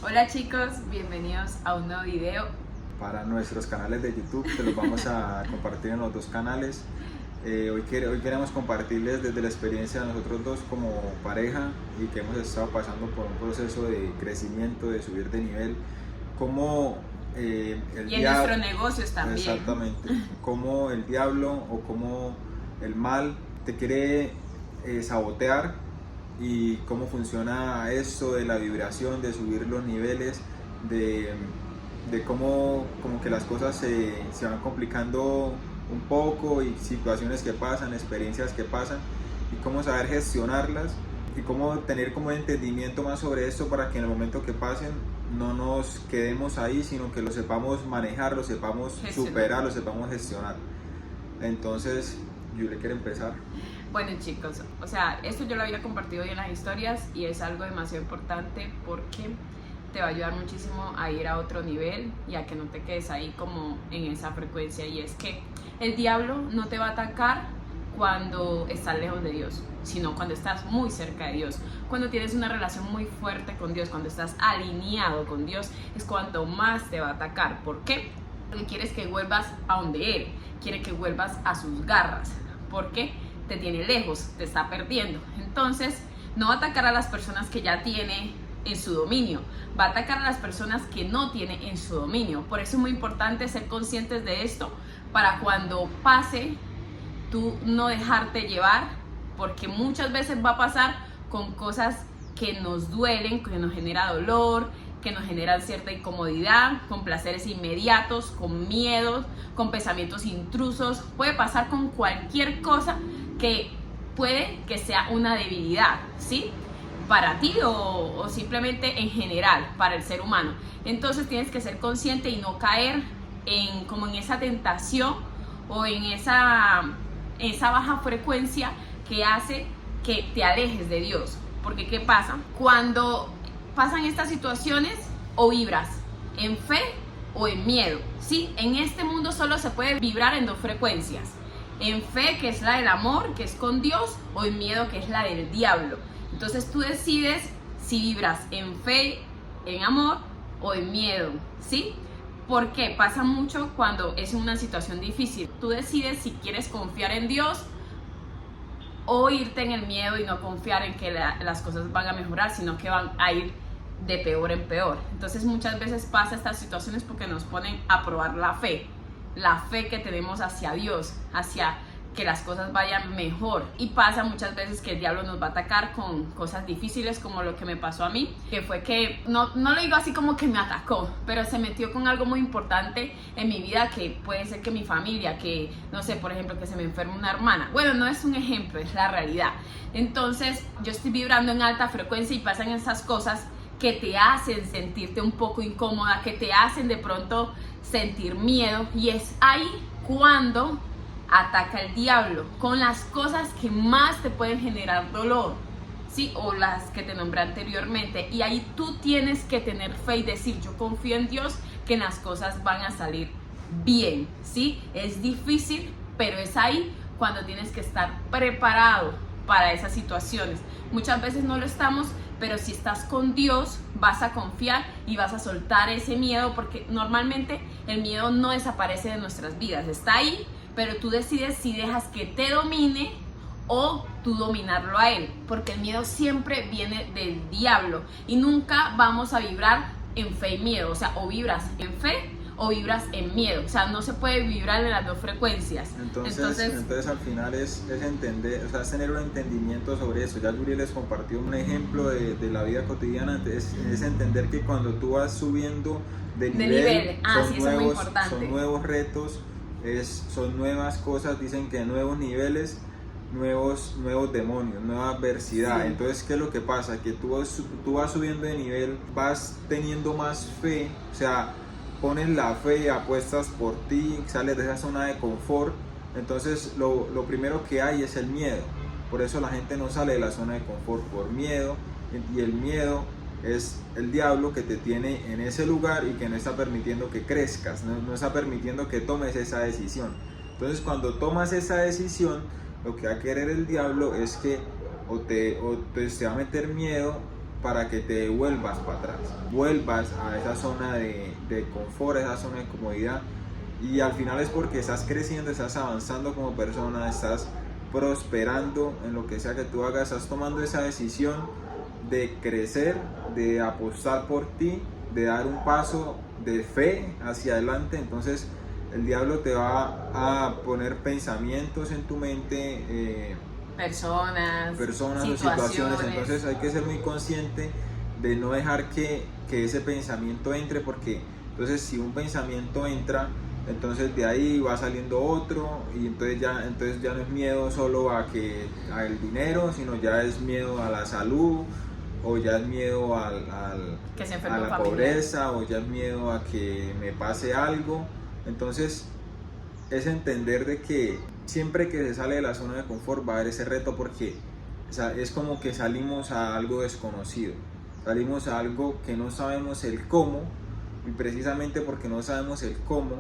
Hola chicos, bienvenidos a un nuevo video. Para nuestros canales de YouTube, que los vamos a compartir en los dos canales. Hoy queremos compartirles desde la experiencia de nosotros dos como pareja y que hemos estado pasando por un proceso de crecimiento, de subir de nivel, cómo el Y en nuestros negocios también. Exactamente, cómo el diablo o cómo el mal te quiere sabotear y cómo funciona esto de la vibración, de subir los niveles, de cómo como que las cosas se van complicando un poco y situaciones que pasan, experiencias que pasan y cómo saber gestionarlas y cómo tener como entendimiento más sobre esto para que en el momento que pasen no nos quedemos ahí, sino que lo sepamos manejar, lo sepamos superar, lo sepamos gestionar. Entonces, yo le quiero empezar. Bueno chicos, o sea, esto yo lo había compartido hoy en las historias y es algo demasiado importante porque te va a ayudar muchísimo a ir a otro nivel y a que no te quedes ahí como en esa frecuencia. Y es que el diablo no te va a atacar cuando estás lejos de Dios, sino cuando estás muy cerca de Dios, cuando tienes una relación muy fuerte con Dios, cuando estás alineado con Dios, es cuanto más te va a atacar. ¿Por qué? Porque quieres que vuelvas a donde Él, quiere que vuelvas a sus garras, porque te tiene lejos, te está perdiendo. Entonces no va a atacar a las personas que ya tiene en su dominio, va a atacar a las personas que no tiene en su dominio. Por eso es muy importante ser conscientes de esto, para cuando pase, tú no dejarte llevar, porque muchas veces va a pasar con cosas que nos duelen, que nos genera dolor, que nos generan cierta incomodidad, con placeres inmediatos, con miedos, con pensamientos intrusos. Puede pasar con cualquier cosa que puede que sea una debilidad, ¿sí? Para ti o simplemente en general, para el ser humano. Entonces tienes que ser consciente y no caer como en esa tentación o en esa baja frecuencia que hace que te alejes de Dios. Porque ¿qué pasa? Cuando pasan estas situaciones, o vibras en fe o en miedo, ¿sí? En este mundo solo se puede vibrar en dos frecuencias: en fe, que es la del amor, que es con Dios, o en miedo, que es la del diablo. Entonces tú decides si vibras en fe, en amor o en miedo, ¿sí? Porque pasa mucho cuando es una situación difícil. Tú decides si quieres confiar en Dios o irte en el miedo y no confiar en que las cosas van a mejorar, sino que van a ir de peor en peor. Entonces muchas veces pasa estas situaciones porque nos ponen a probar la fe que tenemos hacia Dios, hacia que las cosas vayan mejor. Y pasa muchas veces que el diablo nos va a atacar con cosas difíciles, como lo que me pasó a mí, que fue que, no lo digo así como que me atacó, pero se metió con algo muy importante en mi vida, que puede ser que mi familia, que no sé, por ejemplo, que se me enferme una hermana. Bueno, no es un ejemplo, es la realidad. Entonces yo estoy vibrando en alta frecuencia y pasan esas cosas que te hacen sentirte un poco incómoda, que te hacen de pronto sentir miedo, y es ahí cuando ataca el diablo con las cosas que más te pueden generar dolor, ¿sí? O las que te nombré anteriormente. Y ahí tú tienes que tener fe y decir: yo confío en Dios, que las cosas van a salir bien, ¿sí? Es difícil, pero es ahí cuando tienes que estar preparado para esas situaciones. Muchas veces no lo estamos, pero si estás con Dios vas a confiar y vas a soltar ese miedo, porque normalmente el miedo no desaparece de nuestras vidas, está ahí, pero tú decides si dejas que te domine o tú dominarlo a él, porque el miedo siempre viene del diablo y nunca vamos a vibrar en fe y miedo. O sea, o vibras en fe o vibras en miedo, o sea, no se puede vibrar en las dos frecuencias. Entonces al final es entender, o sea, es tener un entendimiento sobre eso. Ya Yuri les compartió un ejemplo de la vida cotidiana. Es entender que cuando tú vas subiendo de nivel, son nuevos retos, son nuevas cosas. Dicen que nuevos niveles, nuevos demonios, nueva adversidad. Sí. Entonces, ¿qué es lo que pasa? Que tú vas subiendo de nivel, vas teniendo más fe, o sea, pones la fe y apuestas por ti, sales de esa zona de confort. Entonces lo primero que hay es el miedo. Por eso la gente no sale de la zona de confort, por miedo. Y el miedo es el diablo que te tiene en ese lugar y que no está permitiendo que crezcas, no está permitiendo que tomes esa decisión. Entonces cuando tomas esa decisión, lo que va a querer el diablo es que o te va a meter miedo para que te vuelvas para atrás, vuelvas a esa zona de confort, a esa zona de comodidad. Y al final es porque estás creciendo, estás avanzando como persona, estás prosperando en lo que sea que tú hagas, estás tomando esa decisión de crecer, de apostar por ti, de dar un paso de fe hacia adelante. Entonces el diablo te va a poner pensamientos en tu mente, personas o situaciones. Entonces hay que ser muy consciente de no dejar que ese pensamiento entre, porque entonces si un pensamiento entra, entonces de ahí va saliendo otro, y entonces ya no es miedo solo al dinero, sino ya es miedo a la salud, o ya es miedo a la pobreza, o ya es miedo a que me pase algo. Entonces es entender de que siempre que se sale de la zona de confort va a haber ese reto, porque es como que salimos a algo desconocido, salimos a algo que no sabemos el cómo, y precisamente porque no sabemos el cómo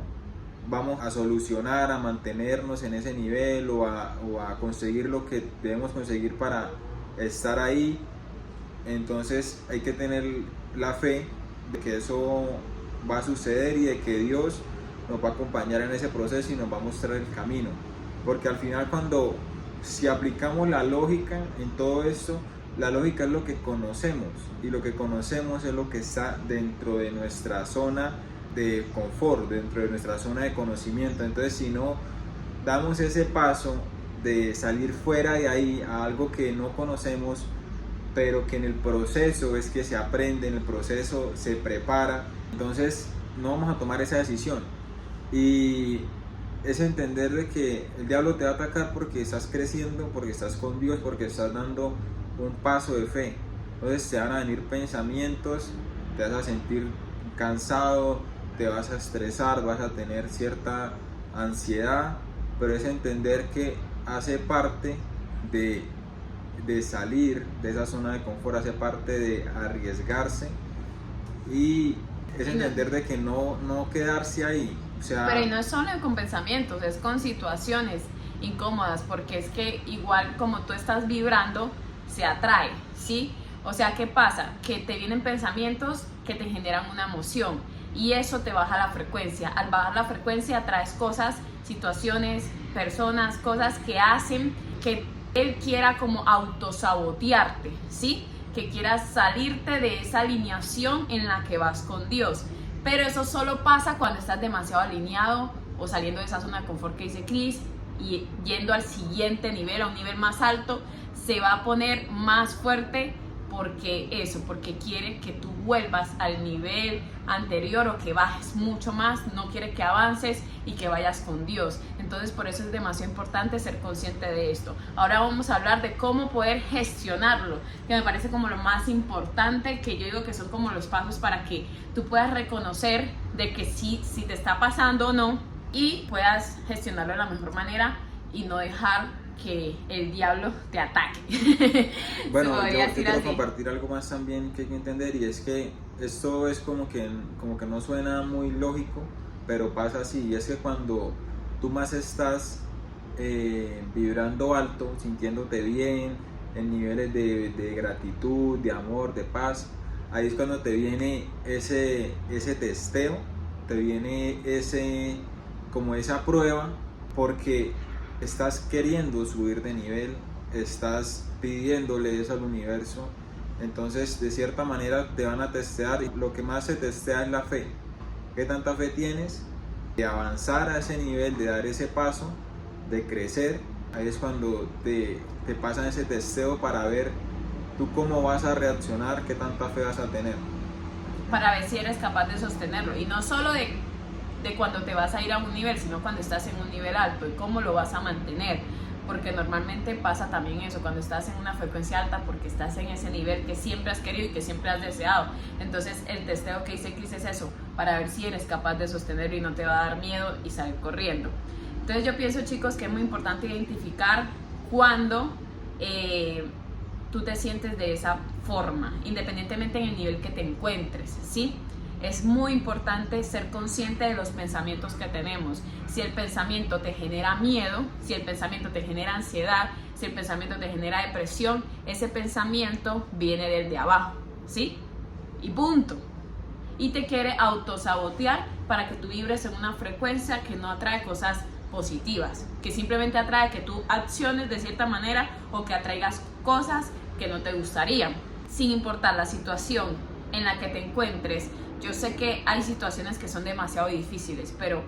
vamos a solucionar, a mantenernos en ese nivel, o a conseguir lo que debemos conseguir para estar ahí. Entonces hay que tener la fe de que eso va a suceder, y de que Dios nos va a acompañar en ese proceso y nos va a mostrar el camino. Porque al final, si aplicamos la lógica en todo esto, la lógica es lo que conocemos, y lo que conocemos es lo que está dentro de nuestra zona de confort, dentro de nuestra zona de conocimiento. Entonces si no damos ese paso de salir fuera de ahí a algo que no conocemos, pero que en el proceso es que se aprende, en el proceso se prepara, entonces no vamos a tomar esa decisión. Y es entender de que el diablo te va a atacar porque estás creciendo, porque estás con Dios, porque estás dando un paso de fe. Entonces te van a venir pensamientos, te vas a sentir cansado, te vas a estresar, vas a tener cierta ansiedad, pero es entender que hace parte de salir de esa zona de confort, hace parte de arriesgarse, y es entender de que no quedarse ahí. O sea, pero y no es solo con pensamientos, es con situaciones incómodas, porque es que igual como tú estás vibrando, se atrae, ¿sí? O sea, ¿qué pasa? Que te vienen pensamientos que te generan una emoción, y eso te baja la frecuencia. Al bajar la frecuencia atraes cosas, situaciones, personas, cosas que hacen que él quiera como autosabotearte, ¿sí? Que quieras salirte de esa alineación en la que vas con Dios. Pero eso solo pasa cuando estás demasiado alineado, o saliendo de esa zona de confort que dice Chris, y yendo al siguiente nivel, a un nivel más alto. Se va a poner más fuerte, porque quiere que tú vuelvas al nivel anterior, o que bajes mucho más, no quiere que avances y que vayas con Dios. Entonces por eso es demasiado importante ser consciente de esto. Ahora vamos a hablar de cómo poder gestionarlo, que me parece como lo más importante, que yo digo que son como los pasos para que tú puedas reconocer de que si te está pasando o no, y puedas gestionarlo de la mejor manera y no dejar que el diablo te ataque. Bueno, yo quiero compartir algo más también que hay que entender, y es que esto es como que no suena muy lógico, pero pasa así. Y es que cuando tú más estás vibrando alto, sintiéndote bien, en niveles de gratitud, de amor, de paz, ahí es cuando te viene ese testeo, te viene como esa prueba, porque estás queriendo subir de nivel, estás pidiéndole eso al universo. Entonces de cierta manera te van a testear, y lo que más se testea es la fe. ¿Qué tanta fe tienes de avanzar a ese nivel, de dar ese paso, de crecer? Ahí es cuando te pasan ese testeo para ver tú cómo vas a reaccionar, qué tanta fe vas a tener, para ver si eres capaz de sostenerlo. Y no solo de cuando te vas a ir a un nivel, sino cuando estás en un nivel alto, y cómo lo vas a mantener. Porque normalmente pasa también eso, cuando estás en una frecuencia alta, porque estás en ese nivel que siempre has querido y que siempre has deseado. Entonces el testeo que dice Chris es eso, para ver si eres capaz de sostenerlo y no te va a dar miedo y salir corriendo. Entonces yo pienso, chicos, que es muy importante identificar cuando tú te sientes de esa forma, independientemente en el nivel que te encuentres, ¿sí? Es muy importante ser consciente de los pensamientos que tenemos. Si el pensamiento te genera miedo, si el pensamiento te genera ansiedad, si el pensamiento te genera depresión, ese pensamiento viene desde abajo, ¿sí? Y punto. Y te quiere autosabotear para que tú vibres en una frecuencia que no atrae cosas positivas, que simplemente atrae que tú acciones de cierta manera o que atraigas cosas que no te gustarían. Sin importar la situación en la que te encuentres, yo sé que hay situaciones que son demasiado difíciles, pero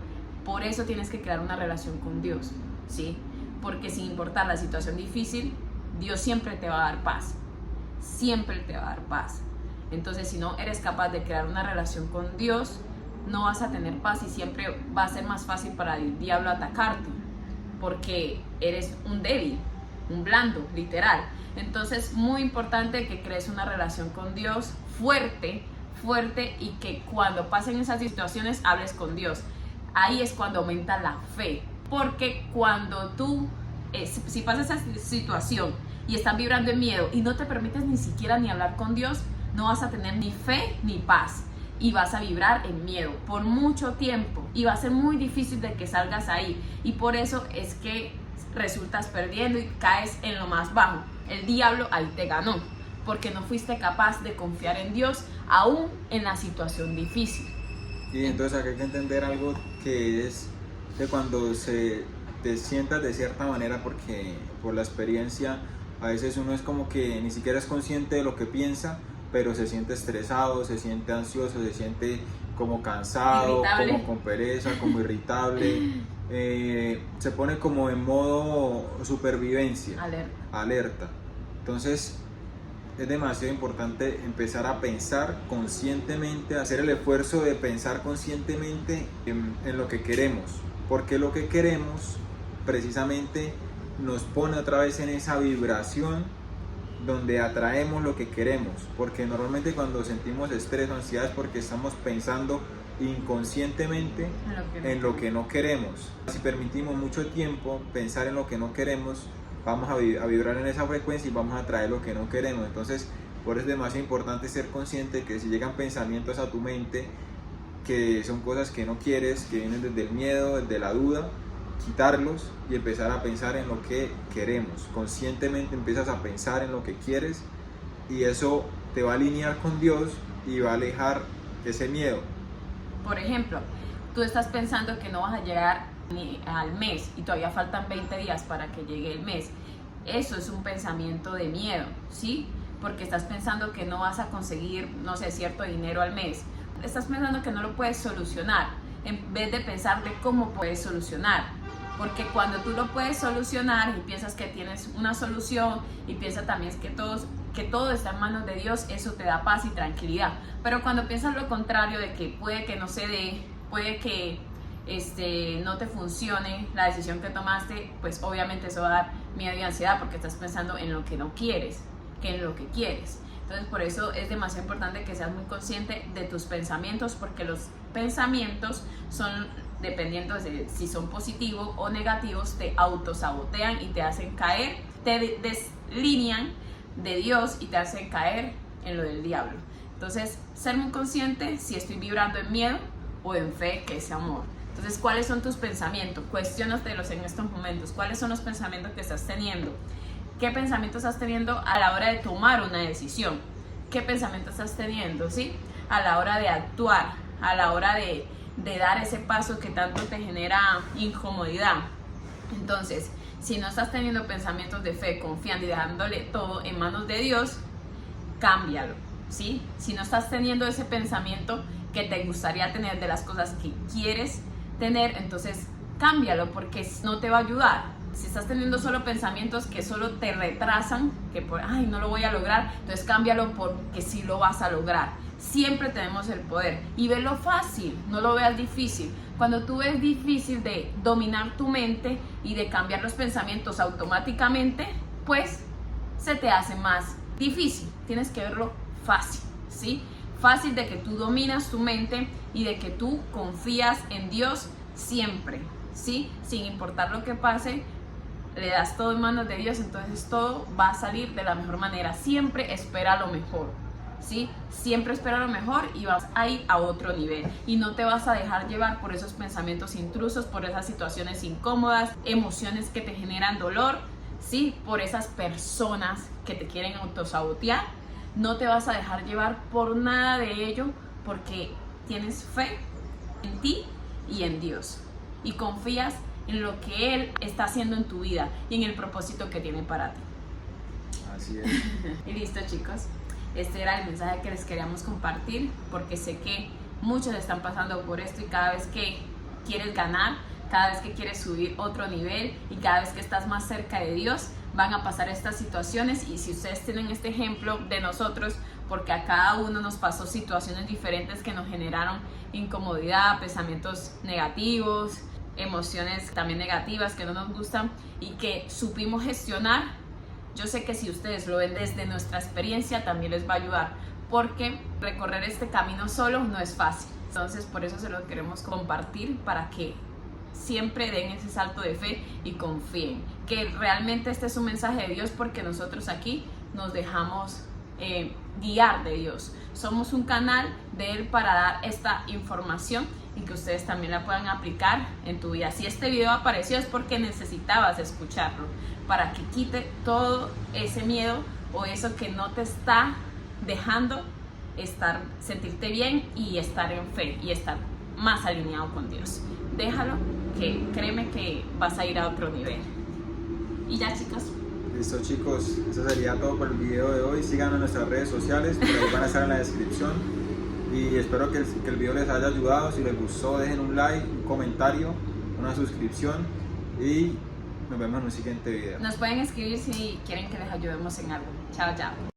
por eso tienes que crear una relación con Dios, ¿sí? Porque sin importar la situación difícil, Dios siempre te va a dar paz, siempre te va a dar paz. Entonces, si no eres capaz de crear una relación con Dios, no vas a tener paz y siempre va a ser más fácil para el diablo atacarte, porque eres un débil, un blando, literal. Entonces, muy importante que crees una relación con Dios fuerte, y que cuando pasen esas situaciones hables con Dios. Ahí es cuando aumenta la fe, porque cuando tú, si pasa esa situación y estás vibrando en miedo y no te permites ni siquiera ni hablar con Dios, no vas a tener ni fe ni paz y vas a vibrar en miedo por mucho tiempo y va a ser muy difícil de que salgas ahí, y por eso es que resultas perdiendo y caes en lo más bajo. El diablo ahí te ganó porque no fuiste capaz de confiar en Dios aún en la situación difícil. Y entonces acá hay que entender algo, que es que cuando te sientas de cierta manera, porque por la experiencia a veces uno es como que ni siquiera es consciente de lo que piensa, pero se siente estresado, se siente ansioso, se siente como cansado, irritable, como con pereza, como irritable, se pone como en modo supervivencia, alerta. Entonces es demasiado importante empezar a pensar conscientemente, hacer el esfuerzo de pensar conscientemente en lo que queremos, porque lo que queremos precisamente nos pone otra vez en esa vibración donde atraemos lo que queremos, porque normalmente cuando sentimos estrés o ansiedad es porque estamos pensando inconscientemente en lo que no queremos. Si permitimos mucho tiempo pensar en lo que no queremos, vamos a vibrar en esa frecuencia y vamos a atraer lo que no queremos. Entonces, por eso es demasiado importante ser consciente que si llegan pensamientos a tu mente que son cosas que no quieres, que vienen desde el miedo, desde la duda, quitarlos y empezar a pensar en lo que queremos. Conscientemente empiezas a pensar en lo que quieres y eso te va a alinear con Dios y va a alejar ese miedo. Por ejemplo, tú estás pensando que no vas a llegar ni al mes y todavía faltan 20 días para que llegue el mes. Eso es un pensamiento de miedo, ¿sí? Porque estás pensando que no vas a conseguir, no sé, cierto dinero al mes. Estás pensando que no lo puedes solucionar en vez de pensar de cómo puedes solucionar. Porque cuando tú lo puedes solucionar y piensas que tienes una solución y piensas también que todo está en manos de Dios, eso te da paz y tranquilidad. Pero cuando piensas lo contrario, de que puede que no se dé, puede que no te funcione la decisión que tomaste, pues obviamente eso va a dar miedo y ansiedad porque estás pensando en lo que no quieres, que en lo que quieres. Entonces por eso es demasiado importante que seas muy consciente de tus pensamientos, porque los pensamientos son, dependiendo de si son positivos o negativos, te autosabotean y te hacen caer, te deslinean de Dios y te hacen caer en lo del diablo. Entonces, ser muy consciente si estoy vibrando en miedo o en fe, que es amor. Entonces, ¿cuáles son tus pensamientos? Cuestiónatelos en estos momentos. ¿Cuáles son los pensamientos que estás teniendo? ¿Qué pensamientos estás teniendo a la hora de tomar una decisión? ¿Qué pensamientos estás teniendo, sí? A la hora de actuar, a la hora de dar ese paso que tanto te genera incomodidad. Entonces, si no estás teniendo pensamientos de fe, confiando y dejándole todo en manos de Dios, cámbialo, ¿sí? Si no estás teniendo ese pensamiento que te gustaría tener de las cosas que quieres tener, entonces cámbialo, porque no te va a ayudar. Si estás teniendo solo pensamientos que solo te retrasan, que por, ay, no lo voy a lograr, entonces cámbialo porque sí lo vas a lograr. Siempre tenemos el poder y velo fácil, no lo veas difícil. Cuando tú ves difícil de dominar tu mente y de cambiar los pensamientos automáticamente, pues se te hace más difícil. Tienes que verlo fácil, ¿sí? Fácil de que tú dominas tu mente y de que tú confías en Dios siempre, ¿sí? Sin importar lo que pase, le das todo en manos de Dios, entonces todo va a salir de la mejor manera. Siempre espera lo mejor, ¿sí? Siempre espera lo mejor y vas a ir a otro nivel y no te vas a dejar llevar por esos pensamientos intrusos, por esas situaciones incómodas, emociones que te generan dolor, ¿sí? Por esas personas que te quieren autosabotear. no te vas a dejar llevar por nada de ello, porque tienes fe en ti y en Dios, y confías en lo que Él está haciendo en tu vida y en el propósito que tiene para ti. Así es. Y listo, chicos, este era el mensaje que les queríamos compartir, porque sé que muchos están pasando por esto, y cada vez que quieres ganar, cada vez que quieres subir otro nivel y cada vez que estás más cerca de Dios, van a pasar estas situaciones. Y si ustedes tienen este ejemplo de nosotros, porque a cada uno nos pasó situaciones diferentes que nos generaron incomodidad, pensamientos negativos, emociones también negativas que no nos gustan, y que supimos gestionar, yo sé que si ustedes lo ven desde nuestra experiencia también les va a ayudar, porque recorrer este camino solo no es fácil. Entonces por eso se lo queremos compartir, para que siempre den ese salto de fe y confíen que realmente este es un mensaje de Dios, porque nosotros aquí nos dejamos guiar de Dios. Somos un canal de Él para dar esta información y que ustedes también la puedan aplicar en tu vida. Si este video apareció es porque necesitabas escucharlo, para que quite todo ese miedo o eso que no te está dejando sentirte bien y estar en fe y estar más alineado con Dios. Déjalo, que créeme que vas a ir a otro nivel. Y ya, chicos. Listo, chicos, eso sería todo por el video de hoy. Síganos en nuestras redes sociales, por ahí van a estar en la descripción, y espero que el video les haya ayudado. Si les gustó, dejen un like, un comentario, una suscripción, y nos vemos en un siguiente video. Nos pueden escribir si quieren que les ayudemos en algo. Chao, chao.